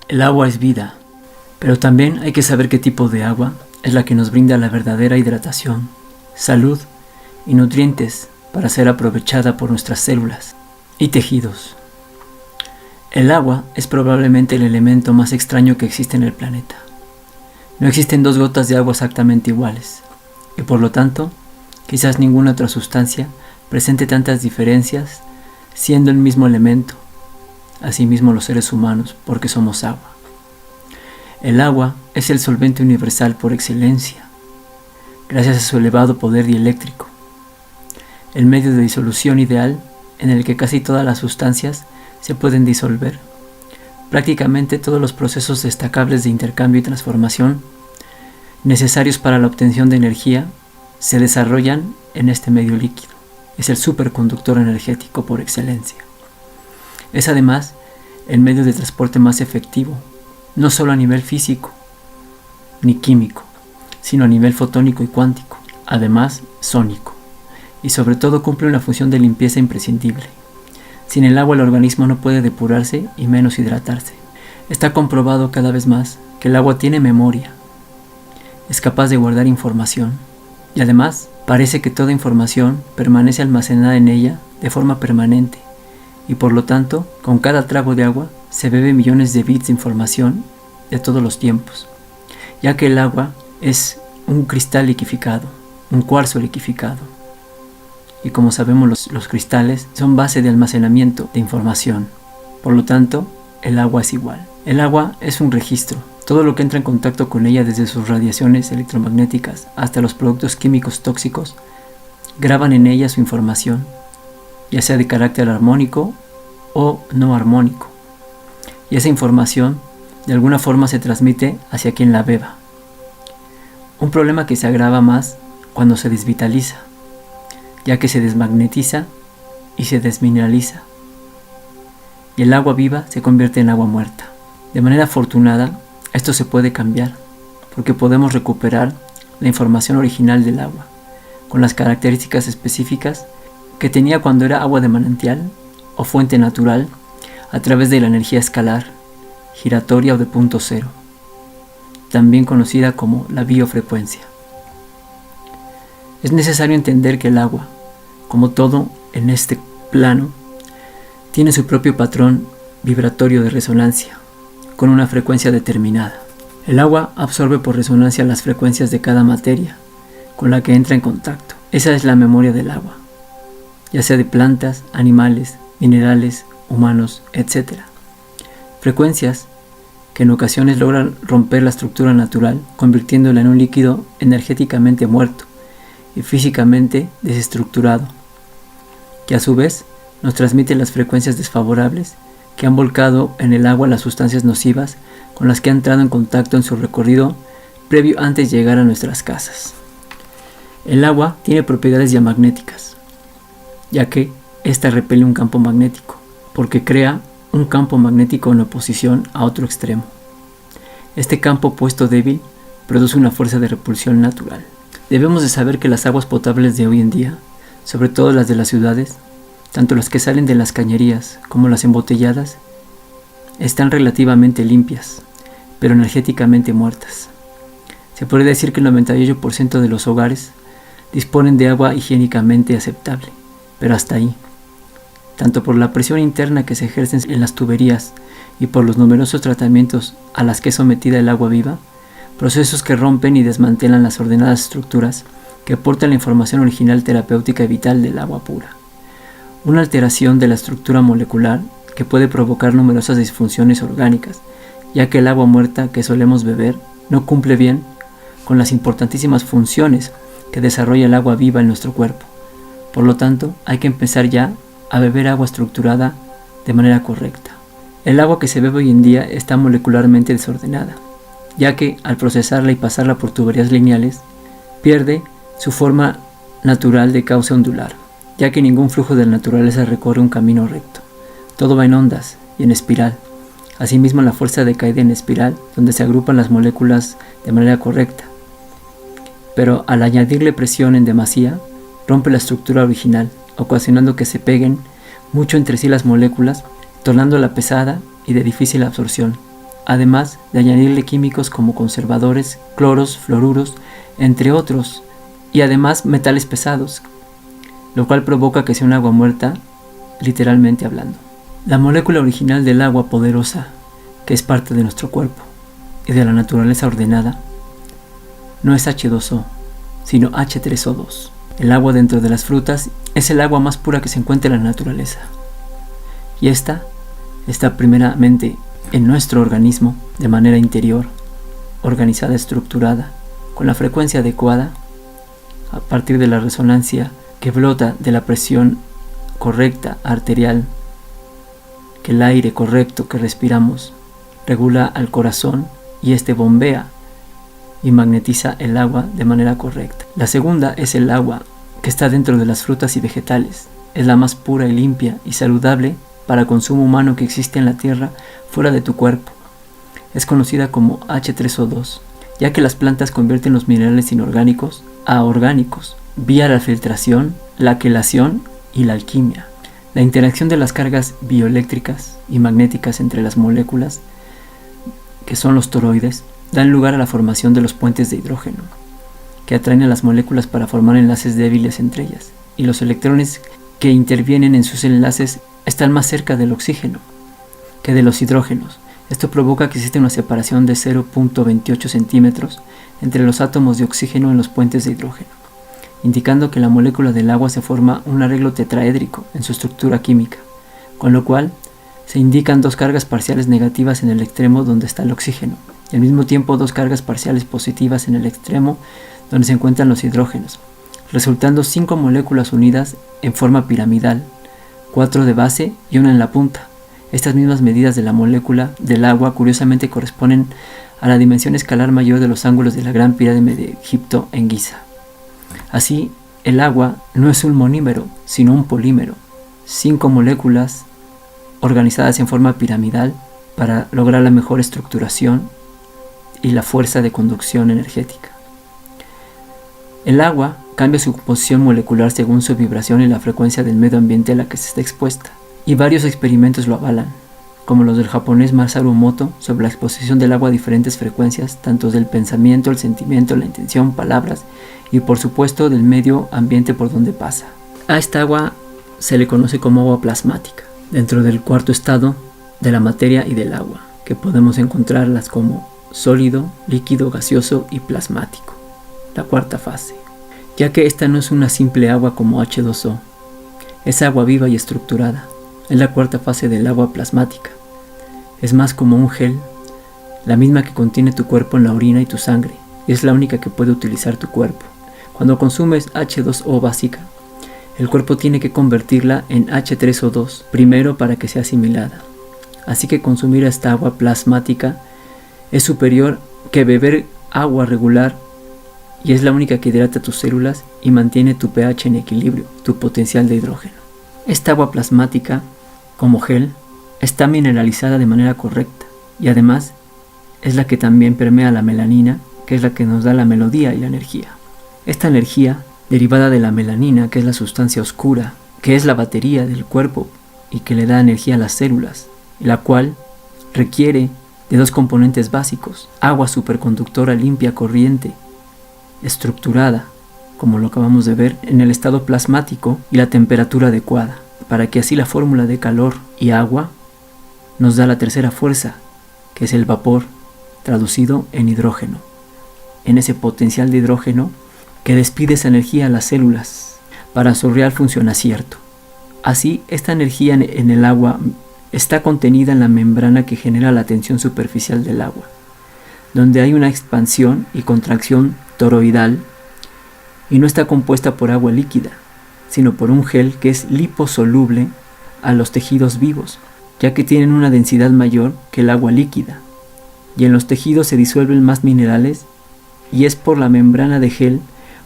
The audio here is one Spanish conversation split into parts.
El agua es vida, pero también hay que saber qué tipo de agua es la que nos brinda la verdadera hidratación, salud y nutrientes para ser aprovechada por nuestras células y tejidos. El agua es probablemente el elemento más extraño que existe en el planeta. No existen dos gotas de agua exactamente iguales, y por lo tanto, quizás ninguna otra sustancia presente tantas diferencias siendo el mismo elemento. Asimismo los seres humanos, porque somos agua. El agua es el solvente universal por excelencia, gracias a su elevado poder dieléctrico, el medio de disolución ideal en el que casi todas las sustancias se pueden disolver. Prácticamente todos los procesos destacables de intercambio y transformación necesarios para la obtención de energía se desarrollan en este medio líquido. Es el superconductor energético por excelencia. Es además el medio de transporte más efectivo, no solo a nivel físico ni químico, sino a nivel fotónico y cuántico, además sónico, y sobre todo cumple una función de limpieza imprescindible. Sin el agua el organismo no puede depurarse y menos hidratarse. Está comprobado cada vez más que el agua tiene memoria, es capaz de guardar información, y además parece que toda información permanece almacenada en ella de forma permanente, y por lo tanto, con cada trago de agua se bebe millones de bits de información de todos los tiempos, ya que el agua es un cristal liquificado, un cuarzo liquificado. Y como sabemos, los cristales son base de almacenamiento de información. Por lo tanto, el agua es igual. El agua es un registro. Todo lo que entra en contacto con ella, desde sus radiaciones electromagnéticas hasta los productos químicos tóxicos, graban en ella su información, ya sea de carácter armónico o no armónico. Y esa información de alguna forma se transmite hacia quien la beba. Un problema que se agrava más cuando se desvitaliza, ya que se desmagnetiza y se desmineraliza, y el agua viva se convierte en agua muerta. De manera afortunada, esto se puede cambiar, porque podemos recuperar la información original del agua, con las características específicas que tenía cuando era agua de manantial o fuente natural, a través de la energía escalar, giratoria o de punto cero, también conocida como la biofrecuencia. Es necesario entender que el agua, como todo en este plano, tiene su propio patrón vibratorio de resonancia, con una frecuencia determinada. El agua absorbe por resonancia las frecuencias de cada materia con la que entra en contacto. Esa es la memoria del agua, ya sea de plantas, animales, minerales, humanos, etc. Frecuencias que en ocasiones logran romper la estructura natural, convirtiéndola en un líquido energéticamente muerto y físicamente desestructurado, que a su vez nos transmite las frecuencias desfavorables que han volcado en el agua las sustancias nocivas con las que ha entrado en contacto en su recorrido previo antes de llegar a nuestras casas. El agua tiene propiedades diamagnéticas, ya que ésta repele un campo magnético, porque crea un campo magnético en oposición a otro extremo. Este campo opuesto débil produce una fuerza de repulsión natural. Debemos de saber que las aguas potables de hoy en día, sobre todo las de las ciudades, tanto las que salen de las cañerías como las embotelladas, están relativamente limpias, pero energéticamente muertas. Se puede decir que el 98% de los hogares disponen de agua higiénicamente aceptable, pero hasta ahí. Tanto por la presión interna que se ejerce en las tuberías y por los numerosos tratamientos a las que es sometida el agua viva, procesos que rompen y desmantelan las ordenadas estructuras que aportan la información original terapéutica y vital del agua pura. Una alteración de la estructura molecular que puede provocar numerosas disfunciones orgánicas, ya que el agua muerta que solemos beber no cumple bien con las importantísimas funciones que desarrolla el agua viva en nuestro cuerpo. Por lo tanto, hay que empezar ya a beber agua estructurada de manera correcta. El agua que se bebe hoy en día está molecularmente desordenada, ya que al procesarla y pasarla por tuberías lineales, pierde su forma natural de cauce ondular, ya que ningún flujo de la naturaleza recorre un camino recto. Todo va en ondas y en espiral. Asimismo, la fuerza de caída en espiral, donde se agrupan las moléculas de manera correcta. Pero al añadirle presión en demasía, rompe la estructura original, ocasionando que se peguen mucho entre sí las moléculas, tornándola pesada y de difícil absorción, además de añadirle químicos como conservadores, cloros, fluoruros, entre otros, y además metales pesados, lo cual provoca que sea un agua muerta, literalmente hablando. La molécula original del agua poderosa, que es parte de nuestro cuerpo y de la naturaleza ordenada, no es H2O, sino H3O2. El agua dentro de las frutas es el agua más pura que se encuentra en la naturaleza. Y esta está primeramente en nuestro organismo de manera interior, organizada, estructurada, con la frecuencia adecuada, a partir de la resonancia que brota de la presión correcta arterial, que el aire correcto que respiramos regula al corazón y este bombea y magnetiza el agua de manera correcta. La segunda es el agua que está dentro de las frutas y vegetales. Es la más pura y limpia y saludable para consumo humano que existe en la tierra fuera de tu cuerpo. Es conocida como H3O2, ya que las plantas convierten los minerales inorgánicos a orgánicos vía la filtración, la quelación y la alquimia. La interacción de las cargas bioeléctricas y magnéticas entre las moléculas, que son los toroides, dan lugar a la formación de los puentes de hidrógeno, que atraen a las moléculas para formar enlaces débiles entre ellas, y los electrones que intervienen en sus enlaces están más cerca del oxígeno que de los hidrógenos. Esto provoca que existe una separación de 0.28 centímetros entre los átomos de oxígeno en los puentes de hidrógeno, indicando que la molécula del agua se forma un arreglo tetraédrico en su estructura química, con lo cual se indican dos cargas parciales negativas en el extremo donde está el oxígeno, y al mismo tiempo dos cargas parciales positivas en el extremo donde se encuentran los hidrógenos, resultando 5 moléculas unidas en forma piramidal, 4 de base y una en la punta. Estas mismas medidas de la molécula del agua curiosamente corresponden a la dimensión escalar mayor de los ángulos de la Gran Pirámide de Egipto en Giza. Así, el agua no es un monímero, sino un polímero. 5 moléculas organizadas en forma piramidal para lograr la mejor estructuración y la fuerza de conducción energética. El agua cambia su composición molecular según su vibración y la frecuencia del medio ambiente a la que se está expuesta, y varios experimentos lo avalan, como los del japonés Masaru Emoto sobre la exposición del agua a diferentes frecuencias, tanto del pensamiento, el sentimiento, la intención, palabras y por supuesto del medio ambiente por donde pasa. A esta agua se le conoce como agua plasmática, dentro del cuarto estado de la materia y del agua, que podemos encontrarlas como sólido, líquido, gaseoso y plasmático, la cuarta fase, ya que esta no es una simple agua como H2O, es agua viva y estructurada. Es la cuarta fase del agua plasmática. Es más como un gel, la misma que contiene tu cuerpo en la orina y tu sangre, y es la única que puede utilizar tu cuerpo. Cuando consumes H2O básica, el cuerpo tiene que convertirla en H3O2 primero para que sea asimilada. Así que consumir esta agua plasmática es superior que beber agua regular, y es la única que hidrata tus células y mantiene tu pH en equilibrio, tu potencial de hidrógeno. Esta agua plasmática, como gel, está mineralizada de manera correcta y además es la que también permea la melanina, que es la que nos da la melodía y la energía. Esta energía, derivada de la melanina, que es la sustancia oscura, que es la batería del cuerpo y que le da energía a las células, la cual requiere de dos componentes básicos: agua superconductora limpia, corriente, estructurada, como lo acabamos de ver, en el estado plasmático, y la temperatura adecuada, para que así la fórmula de calor y agua nos da la tercera fuerza, que es el vapor, traducido en hidrógeno, en ese potencial de hidrógeno que despide esa energía a las células para su real funcionamiento. Así, esta energía en el agua está contenida en la membrana que genera la tensión superficial del agua, donde hay una expansión y contracción toroidal, y no está compuesta por agua líquida, sino por un gel que es liposoluble a los tejidos vivos, ya que tienen una densidad mayor que el agua líquida, y en los tejidos se disuelven más minerales, y es por la membrana de gel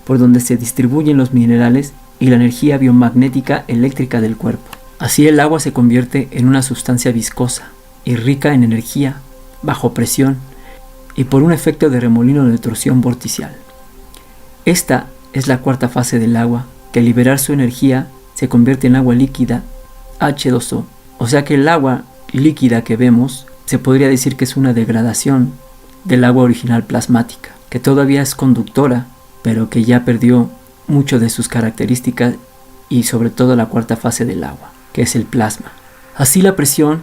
por donde se distribuyen los minerales y la energía biomagnética eléctrica del cuerpo. Así el agua se convierte en una sustancia viscosa y rica en energía, bajo presión, y por un efecto de remolino de torsión vorticial. Esta es la cuarta fase del agua, que al liberar su energía se convierte en agua líquida H2O. O sea que el agua líquida que vemos se podría decir que es una degradación del agua original plasmática, que todavía es conductora, pero que ya perdió mucho de sus características y sobre todo la cuarta fase del agua, que es el plasma. Así la presión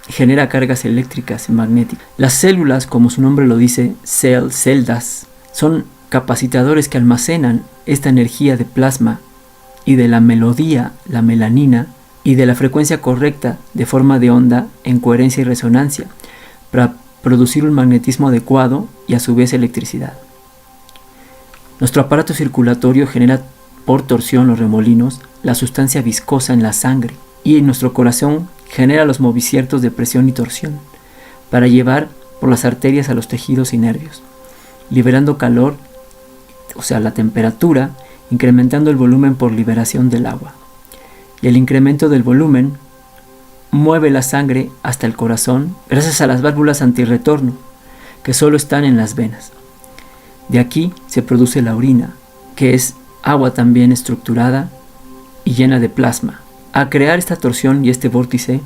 genera cargas eléctricas y magnéticas. Las células, como su nombre lo dice, celdas, son capacitadores que almacenan esta energía de plasma y de la melodía, la melanina, y de la frecuencia correcta de forma de onda en coherencia y resonancia para producir un magnetismo adecuado y a su vez electricidad. Nuestro aparato circulatorio genera por torsión los remolinos, la sustancia viscosa en la sangre, y en nuestro corazón genera los moviciertos de presión y torsión para llevar por las arterias a los tejidos y nervios, liberando calor, o sea la temperatura, incrementando el volumen por liberación del agua. Y el incremento del volumen mueve la sangre hasta el corazón gracias a las válvulas antirretorno que solo están en las venas. De aquí se produce la orina, que es agua también estructurada y llena de plasma. Al crear esta torsión y este vórtice,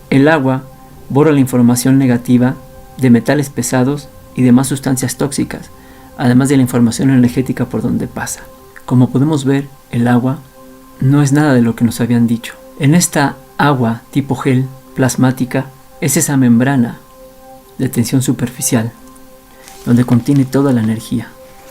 el agua borra la información negativa de metales pesados y demás sustancias tóxicas, además de la información energética por donde pasa. Como podemos ver, el agua no es nada de lo que nos habían dicho. En esta agua tipo gel plasmática es esa membrana de tensión superficial donde contiene toda la energía,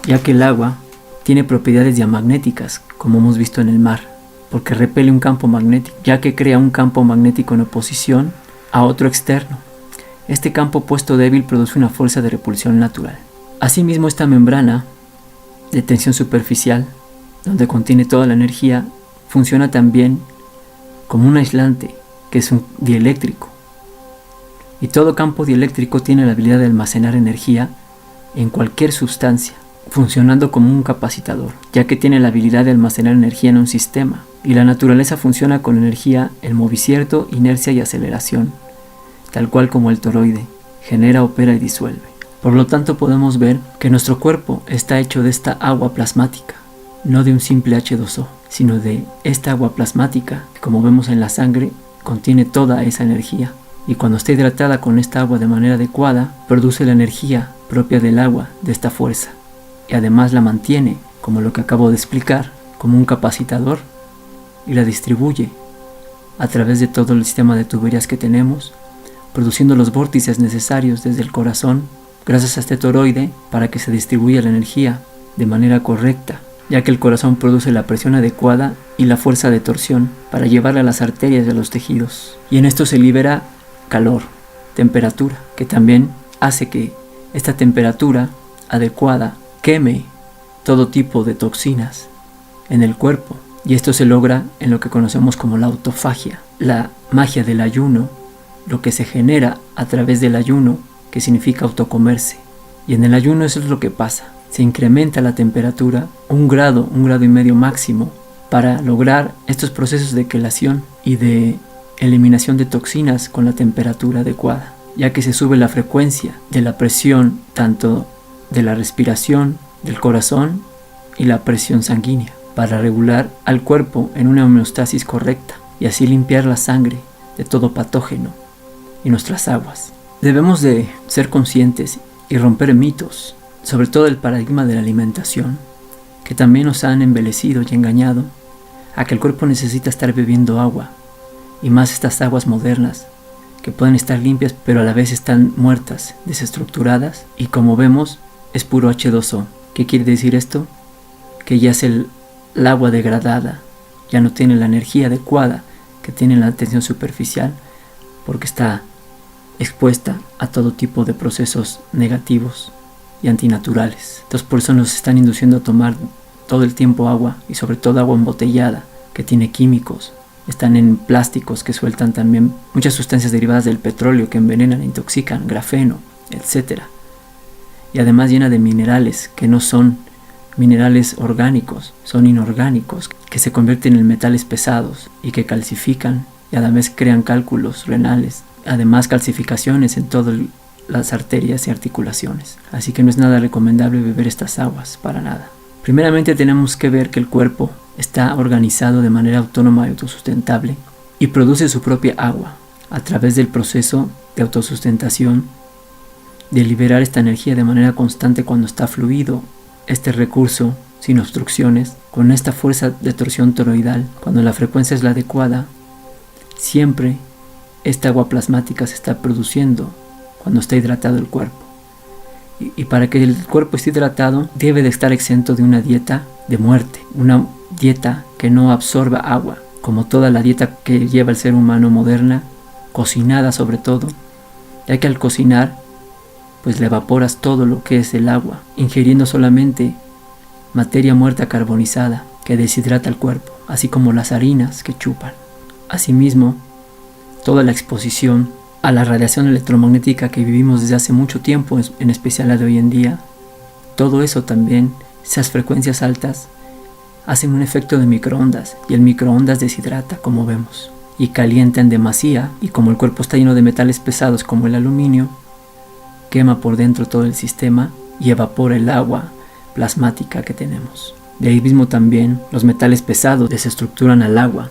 ya que el agua tiene propiedades diamagnéticas, como hemos visto en el mar, porque repele un campo magnético, ya que crea un campo magnético en oposición a otro externo. Este campo opuesto débil produce una fuerza de repulsión natural. Asimismo, esta membrana de tensión superficial, donde contiene toda la energía, funciona también como un aislante, que es un dieléctrico. Y todo campo dieléctrico tiene la habilidad de almacenar energía en cualquier sustancia, funcionando como un capacitador, ya que tiene la habilidad de almacenar energía en un sistema. Y la naturaleza funciona con energía en movicierto, inercia y aceleración, tal cual como el toroide, genera, opera y disuelve. Por lo tanto, podemos ver que nuestro cuerpo está hecho de esta agua plasmática, no de un simple H2O, sino de esta agua plasmática que, como vemos en la sangre, contiene toda esa energía. Y cuando está hidratada con esta agua de manera adecuada, produce la energía propia del agua, de esta fuerza. Y además la mantiene, como lo que acabo de explicar, como un capacitador, y la distribuye a través de todo el sistema de tuberías que tenemos, produciendo los vórtices necesarios desde el corazón, gracias a este toroide, para que se distribuya la energía de manera correcta, ya que el corazón produce la presión adecuada y la fuerza de torsión para llevarla a las arterias y a los tejidos. Y en esto se libera calor, temperatura, que también hace que esta temperatura adecuada queme todo tipo de toxinas en el cuerpo. Y esto se logra en lo que conocemos como la autofagia, la magia del ayuno, lo que se genera a través del ayuno, que significa autocomerse. Y en el ayuno eso es lo que pasa. Se incrementa la temperatura un grado y medio máximo para lograr estos procesos de quelación y de eliminación de toxinas con la temperatura adecuada, ya que se sube la frecuencia de la presión tanto de la respiración, del corazón y la presión sanguínea, para regular al cuerpo en una homeostasis correcta y así limpiar la sangre de todo patógeno y nuestras aguas. Debemos de ser conscientes y romper mitos, sobre todo el paradigma de la alimentación, que también nos han embelecido y engañado a que el cuerpo necesita estar bebiendo agua, y más estas aguas modernas, que pueden estar limpias pero a la vez están muertas, desestructuradas, y como vemos es puro H2O. ¿Qué quiere decir esto? Que ya es el agua degradada, ya no tiene la energía adecuada que tiene la tensión superficial, porque está expuesta a todo tipo de procesos negativos y antinaturales. Entonces por eso nos están induciendo a tomar todo el tiempo agua, y sobre todo agua embotellada, que tiene químicos, están en plásticos que sueltan también muchas sustancias derivadas del petróleo que envenenan, intoxican, grafeno, etc. Y además llena de minerales que no son minerales orgánicos, son inorgánicos, que se convierten en metales pesados y que calcifican y además crean cálculos renales, además calcificaciones en todas las arterias y articulaciones. Así que no es nada recomendable beber estas aguas, para nada. Primeramente tenemos que ver que el cuerpo está organizado de manera autónoma y autosustentable y produce su propia agua, a través del proceso de autosustentación, de liberar esta energía de manera constante cuando está fluido este recurso sin obstrucciones, con esta fuerza de torsión toroidal, cuando la frecuencia es la adecuada, siempre esta agua plasmática se está produciendo cuando está hidratado el cuerpo. Y para que el cuerpo esté hidratado, debe de estar exento de una dieta de muerte, una dieta que no absorba agua, como toda la dieta que lleva el ser humano moderna, cocinada sobre todo, ya que al cocinar, pues le evaporas todo lo que es el agua, ingiriendo solamente materia muerta carbonizada que deshidrata el cuerpo, así como las harinas que chupan. Asimismo, toda la exposición a la radiación electromagnética que vivimos desde hace mucho tiempo, en especial la de hoy en día, todo eso también, esas frecuencias altas, hacen un efecto de microondas, y el microondas deshidrata, como vemos, y calienta en demasía, y como el cuerpo está lleno de metales pesados como el aluminio, quema por dentro todo el sistema y evapora el agua plasmática que tenemos. De ahí mismo también los metales pesados desestructuran al agua,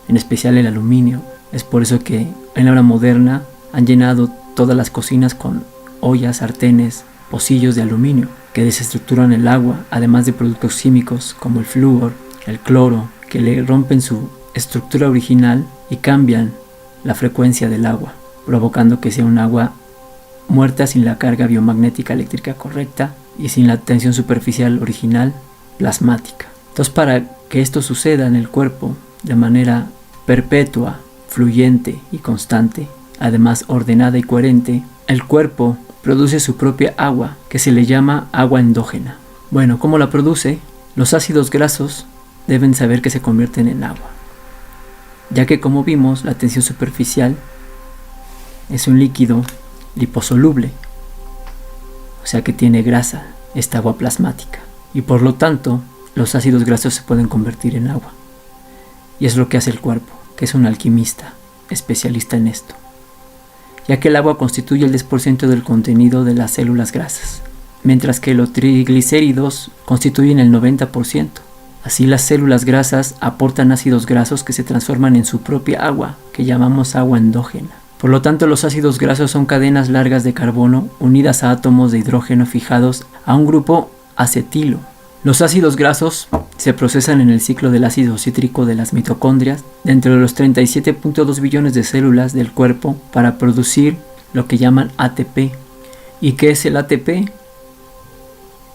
en especial el aluminio. Es por eso que en la era moderna han llenado todas las cocinas con ollas, sartenes, pocillos de aluminio que desestructuran el agua, además de productos químicos como el flúor, el cloro, que le rompen su estructura original y cambian la frecuencia del agua, provocando que sea un agua muerta sin la carga biomagnética eléctrica correcta y sin la tensión superficial original plasmática. Entonces, para que esto suceda en el cuerpo de manera perpetua, fluyente y constante, además ordenada y coherente, el cuerpo produce su propia agua, que se le llama agua endógena. Bueno, ¿cómo la produce? Los ácidos grasos deben saber que se convierten en agua, ya que, como vimos, la tensión superficial es un líquido liposoluble, o sea que tiene grasa, esta agua plasmática, y por lo tanto los ácidos grasos se pueden convertir en agua, y es lo que hace el cuerpo, que es un alquimista especialista en esto, ya que el agua constituye el 10% del contenido de las células grasas, mientras que los triglicéridos constituyen el 90%. Así, las células grasas aportan ácidos grasos que se transforman en su propia agua, que llamamos agua endógena. Por lo tanto, los ácidos grasos son cadenas largas de carbono unidas a átomos de hidrógeno fijados a un grupo acetilo. Los ácidos grasos se procesan en el ciclo del ácido cítrico de las mitocondrias dentro de los 37.2 billones de células del cuerpo para producir lo que llaman ATP. ¿Y qué es el ATP?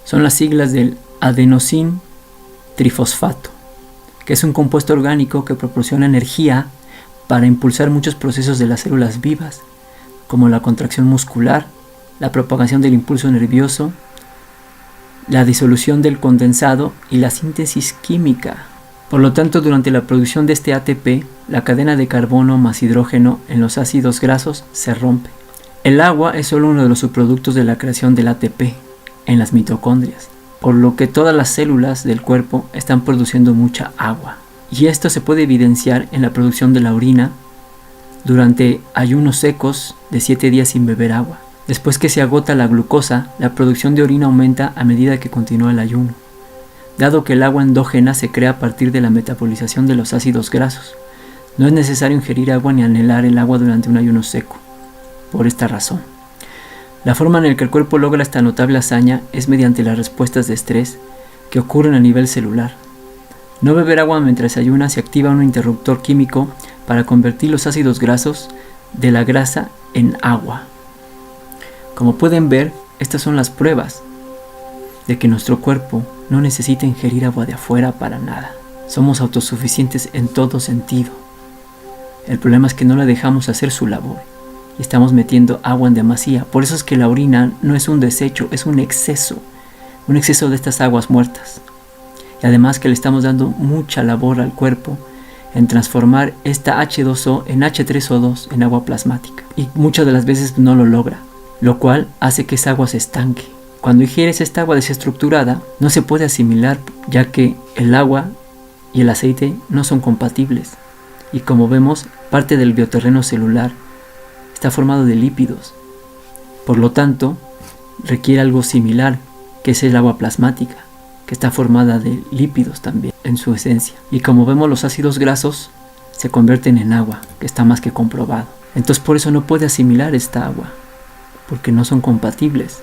Son las siglas del adenosín trifosfato, que es un compuesto orgánico que proporciona energía para impulsar muchos procesos de las células vivas, como la contracción muscular, la propagación del impulso nervioso, la disolución del condensado y la síntesis química. Por lo tanto, durante la producción de este ATP, la cadena de carbono más hidrógeno en los ácidos grasos se rompe. El agua es solo uno de los subproductos de la creación del ATP en las mitocondrias, por lo que todas las células del cuerpo están produciendo mucha agua. Y esto se puede evidenciar en la producción de la orina durante ayunos secos de 7 días sin beber agua. Después que se agota la glucosa, la producción de orina aumenta a medida que continúa el ayuno, dado que el agua endógena se crea a partir de la metabolización de los ácidos grasos. No es necesario ingerir agua ni anhelar el agua durante un ayuno seco, por esta razón. La forma en la que el cuerpo logra esta notable hazaña es mediante las respuestas de estrés que ocurren a nivel celular. No beber agua mientras ayuna se activa un interruptor químico para convertir los ácidos grasos de la grasa en agua. Como pueden ver, estas son las pruebas de que nuestro cuerpo no necesita ingerir agua de afuera para nada. Somos autosuficientes en todo sentido. El problema es que no le dejamos hacer su labor y estamos metiendo agua en demasía. Por eso es que la orina no es un desecho, es un exceso de estas aguas muertas. Y además que le estamos dando mucha labor al cuerpo en transformar esta H2O en H3O2 en agua plasmática. Y muchas de las veces no lo logra, lo cual hace que esa agua se estanque. Cuando ingieres esta agua desestructurada, no se puede asimilar, ya que el agua y el aceite no son compatibles. Y como vemos, parte del bioterreno celular está formado de lípidos. Por lo tanto, requiere algo similar, que es el agua plasmática, que está formada de lípidos también en su esencia. Y como vemos, los ácidos grasos se convierten en agua, que está más que comprobado. Entonces por eso no puede asimilar esta agua, porque no son compatibles.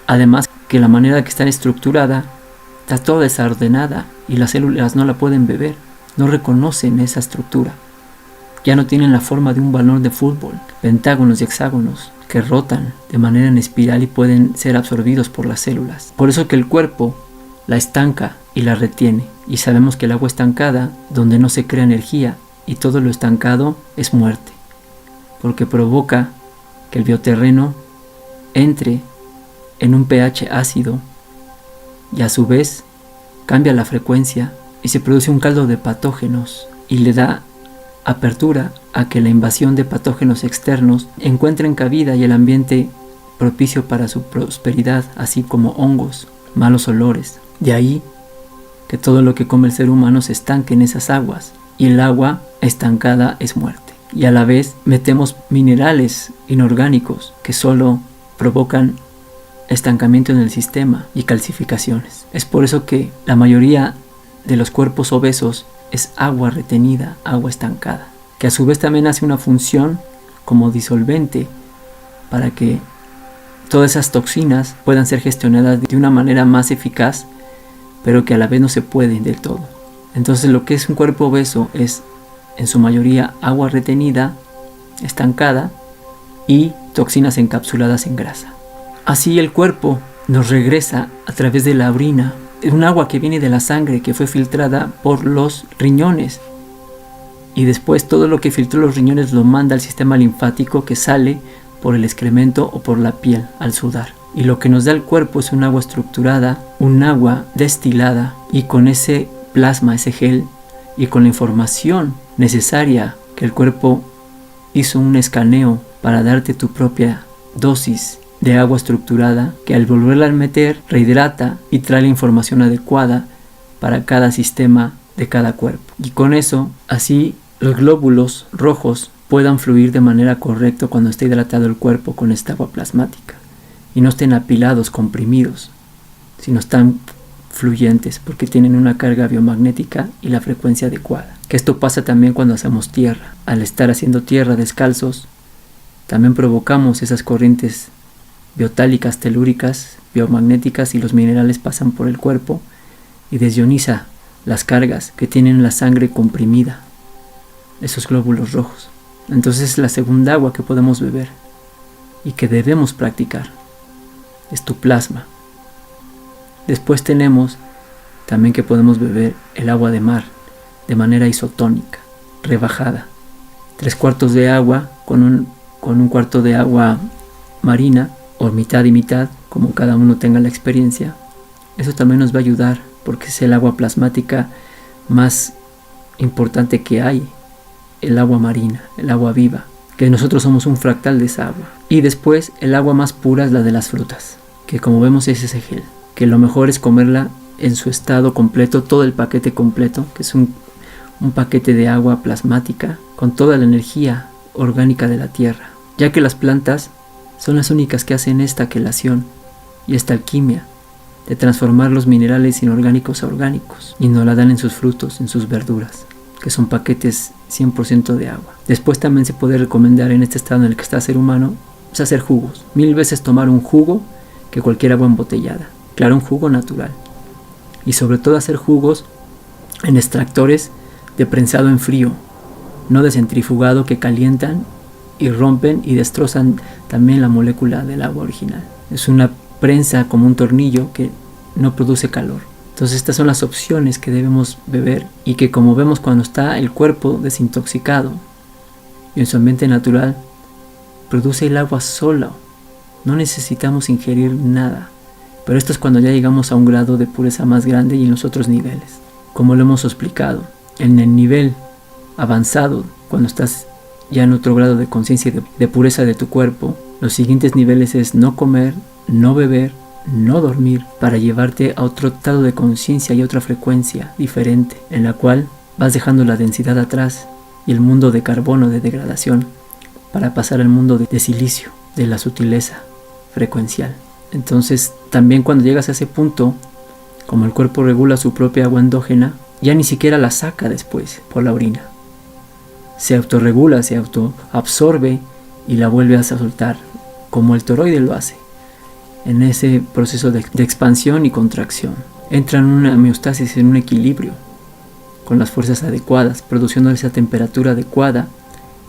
Además que la manera que está estructurada está toda desordenada y las células no la pueden beber, no reconocen esa estructura. Ya no tienen la forma de un balón de fútbol, pentágonos y hexágonos que rotan de manera en espiral y pueden ser absorbidos por las células. Por eso que el cuerpo la estanca y la retiene. Y sabemos que el agua estancada, donde no se crea energía y todo lo estancado es muerte, porque provoca que el bioterreno entre en un pH ácido y a su vez cambia la frecuencia y se produce un caldo de patógenos y le da apertura a que la invasión de patógenos externos encuentren cabida y el ambiente propicio para su prosperidad, así como hongos, malos olores. De ahí que todo lo que come el ser humano se estanque en esas aguas, y el agua estancada es muerte. Y a la vez metemos minerales inorgánicos que solo provocan estancamiento en el sistema y calcificaciones. Es por eso que la mayoría de los cuerpos obesos es agua retenida, agua estancada, que a su vez también hace una función como disolvente para que todas esas toxinas puedan ser gestionadas de una manera más eficaz, pero que a la vez no se pueden del todo. Entonces lo que es un cuerpo obeso es en su mayoría agua retenida, estancada y toxinas encapsuladas en grasa. Así el cuerpo nos regresa a través de la orina, un agua que viene de la sangre que fue filtrada por los riñones, y después todo lo que filtró los riñones lo manda al sistema linfático, que sale por el excremento o por la piel al sudar. Y lo que nos da el cuerpo es un agua estructurada, un agua destilada, y con ese plasma, ese gel, y con la información necesaria que el cuerpo hizo un escaneo para darte tu propia dosis de agua estructurada, que al volverla a meter rehidrata y trae la información adecuada para cada sistema de cada cuerpo. Y con eso, así los glóbulos rojos puedan fluir de manera correcta cuando esté hidratado el cuerpo con esta agua plasmática, y no estén apilados, comprimidos, sino están fluyentes porque tienen una carga biomagnética y la frecuencia adecuada. Que esto pasa también cuando hacemos tierra. Al estar haciendo tierra descalzos, también provocamos esas corrientes biotálicas, telúricas, biomagnéticas, y los minerales pasan por el cuerpo y desioniza las cargas que tienen la sangre comprimida, esos glóbulos rojos. Entonces es la segunda agua que podemos beber y que debemos practicar, es tu plasma. Después tenemos también que podemos beber el agua de mar de manera isotónica, rebajada, 3/4 de agua con un cuarto de agua marina, o mitad y mitad, como cada uno tenga la experiencia. Eso también nos va a ayudar porque es el agua plasmática más importante que hay, el agua marina, el agua viva, que nosotros somos un fractal de esa agua. Y después el agua más pura es la de las frutas, que como vemos es ese gel, que lo mejor es comerla en su estado completo, todo el paquete completo, que es un paquete de agua plasmática con toda la energía orgánica de la tierra, ya que las plantas son las únicas que hacen esta quelación y esta alquimia de transformar los minerales inorgánicos a orgánicos, y nos la dan en sus frutos, en sus verduras, que son paquetes 100% de agua. Después también se puede recomendar en este estado en el que está el ser humano, es hacer jugos. 1000 veces tomar un jugo que cualquier agua embotellada. Claro, un jugo natural. Y sobre todo hacer jugos en extractores de prensado en frío, no de centrifugado, que calientan y rompen y destrozan también la molécula del agua original. Es una prensa como un tornillo que no produce calor. Entonces estas son las opciones que debemos beber, y que, como vemos, cuando está el cuerpo desintoxicado y en su ambiente natural, produce el agua solo. No necesitamos ingerir nada. Pero esto es cuando ya llegamos a un grado de pureza más grande y en los otros niveles. Como lo hemos explicado, en el nivel avanzado, cuando estás ya en otro grado de conciencia y de pureza de tu cuerpo, los siguientes niveles es no comer, no beber, no dormir, para llevarte a otro estado de conciencia y otra frecuencia diferente, en la cual vas dejando la densidad atrás y el mundo de carbono, de degradación, para pasar al mundo de silicio, de la sutileza frecuencial. Entonces también cuando llegas a ese punto, como el cuerpo regula su propia agua endógena, ya ni siquiera la saca después por la orina, se autorregula, se autoabsorbe y la vuelve a soltar, como el toroide lo hace, en ese proceso de expansión y contracción. Entra en una homeostasis, en un equilibrio, con las fuerzas adecuadas, produciendo esa temperatura adecuada,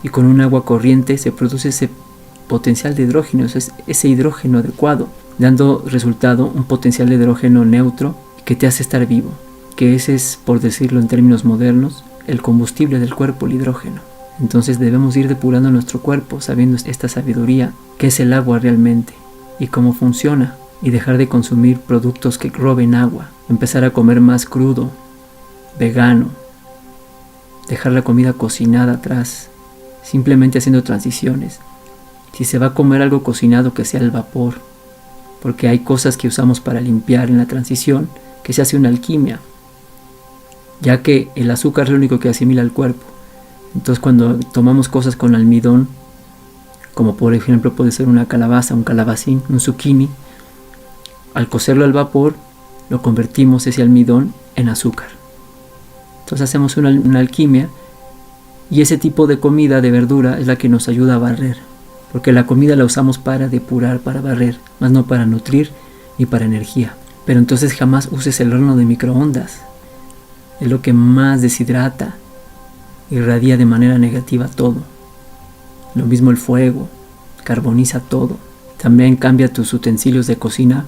y con un agua corriente se produce ese potencial de hidrógeno, ese hidrógeno adecuado, dando resultado un potencial de hidrógeno neutro que te hace estar vivo, que ese es, por decirlo en términos modernos, el combustible del cuerpo, el hidrógeno. Entonces debemos ir depurando nuestro cuerpo, sabiendo esta sabiduría, qué es el agua realmente y cómo funciona, y dejar de consumir productos que roben agua, empezar a comer más crudo, vegano, dejar la comida cocinada atrás, simplemente haciendo transiciones. Si se va a comer algo cocinado, que sea al vapor, porque hay cosas que usamos para limpiar en la transición, que se hace una alquimia, ya que el azúcar es lo único que asimila el cuerpo. Entonces cuando tomamos cosas con almidón, como por ejemplo puede ser una calabaza, un calabacín, un zucchini, al cocerlo al vapor, lo convertimos ese almidón en azúcar. Entonces hacemos una alquimia, y ese tipo de comida, de verdura, es la que nos ayuda a barrer, porque la comida la usamos para depurar, para barrer, más no para nutrir ni para energía. Pero entonces jamás uses el horno de microondas, es lo que más deshidrata, irradia de manera negativa todo. Lo mismo el fuego, carboniza todo. También cambia tus utensilios de cocina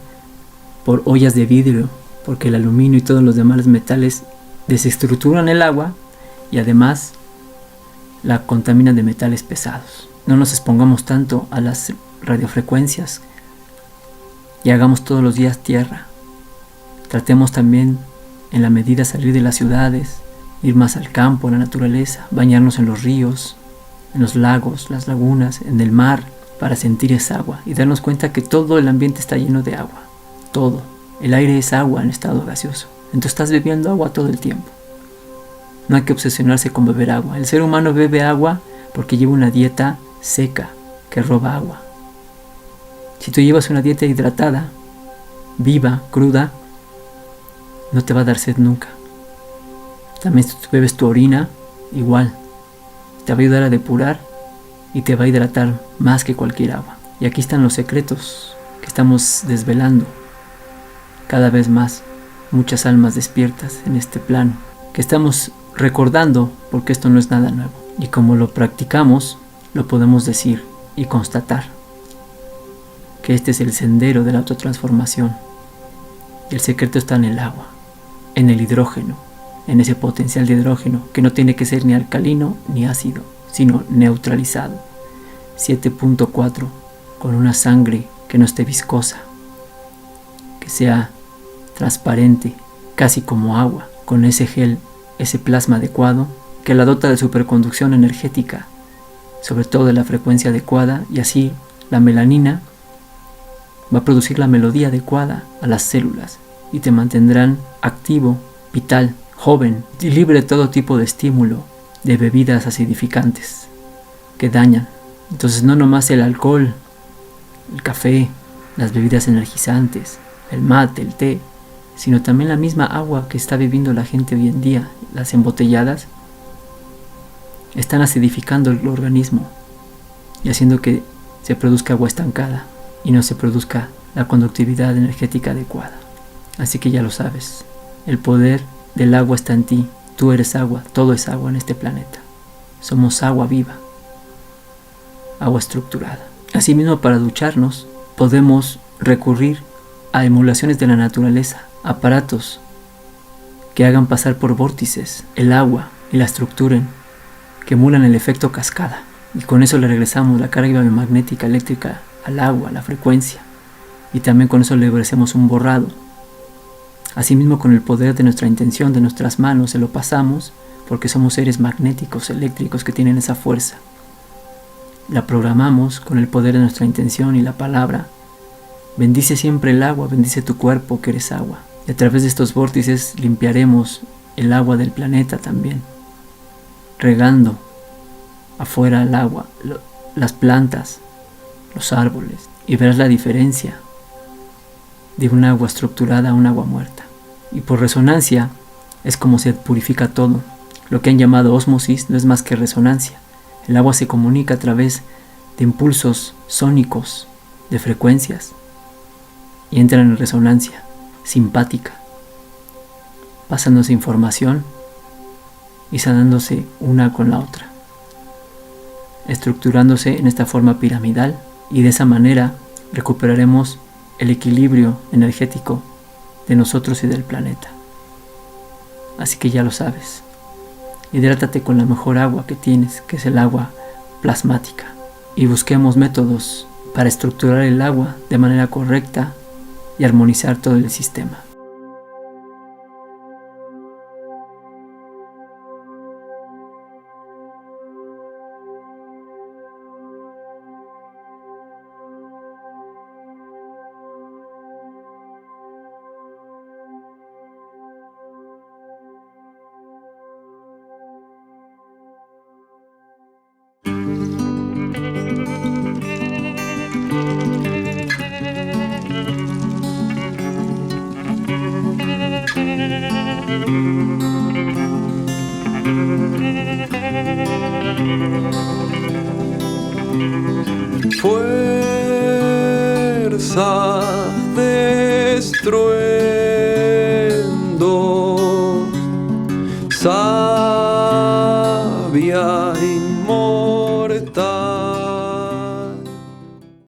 por ollas de vidrio, porque el aluminio y todos los demás metales desestructuran el agua y además la contaminan de metales pesados. No nos expongamos tanto a las radiofrecuencias y hagamos todos los días tierra. Tratemos también en la medida salir de las ciudades, ir más al campo, a la naturaleza, bañarnos en los ríos, en los lagos, las lagunas, en el mar, para sentir esa agua y darnos cuenta que todo el ambiente está lleno de agua. Todo. El aire es agua en estado gaseoso. Entonces estás bebiendo agua todo el tiempo. No hay que obsesionarse con beber agua. El ser humano bebe agua porque lleva una dieta seca que roba agua. Si tú llevas una dieta hidratada, viva, cruda, no te va a dar sed nunca. También si tú bebes tu orina, igual. Te va a ayudar a depurar y te va a hidratar más que cualquier agua. Y aquí están los secretos que estamos desvelando cada vez más. Muchas almas despiertas en este plano, que estamos recordando, porque esto no es nada nuevo. Y como lo practicamos, lo podemos decir y constatar que este es el sendero de la autotransformación. Y el secreto está en el agua, en el hidrógeno, en ese potencial de hidrógeno que no tiene que ser ni alcalino ni ácido, sino neutralizado. 7.4, con una sangre que no esté viscosa, que sea transparente, casi como agua, con ese gel, ese plasma adecuado, que la dota de superconducción energética, sobre todo de la frecuencia adecuada, y así la melanina va a producir la melodía adecuada a las células y te mantendrán activo, vital, joven y libre de todo tipo de estímulo, de bebidas acidificantes que dañan. Entonces no nomás el alcohol, el café, las bebidas energizantes, el mate, el té, sino también la misma agua que está bebiendo la gente hoy en día, las embotelladas, están acidificando el organismo y haciendo que se produzca agua estancada y no se produzca la conductividad energética adecuada. Así que ya lo sabes, el poder del agua está en ti, tú eres agua, todo es agua en este planeta. Somos agua viva, agua estructurada. Asimismo, para ducharnos podemos recurrir a emulaciones de la naturaleza, aparatos que hagan pasar por vórtices el agua y la estructuren, que emulan el efecto cascada, y con eso le regresamos la carga biomagnética eléctrica al agua, a la frecuencia, y también con eso le regresamos un borrado. Asimismo, con el poder de nuestra intención, de nuestras manos, se lo pasamos, porque somos seres magnéticos, eléctricos, que tienen esa fuerza. La programamos con el poder de nuestra intención y la palabra. Bendice siempre el agua, bendice tu cuerpo que eres agua. Y a través de estos vórtices limpiaremos el agua del planeta también, regando afuera el agua, las plantas, los árboles, y verás la diferencia de un agua estructurada a un agua muerta. Y por resonancia es como se purifica todo. Lo que han llamado ósmosis no es más que resonancia. El agua se comunica a través de impulsos sónicos, de frecuencias, y entra en resonancia simpática, pasándose información y sanándose una con la otra, estructurándose en esta forma piramidal, y de esa manera recuperaremos el equilibrio energético de nosotros y del planeta. Así que ya lo sabes, hidrátate con la mejor agua que tienes, que es el agua plasmática, y busquemos métodos para estructurar el agua de manera correcta y armonizar todo el sistema. Fuerza destruye.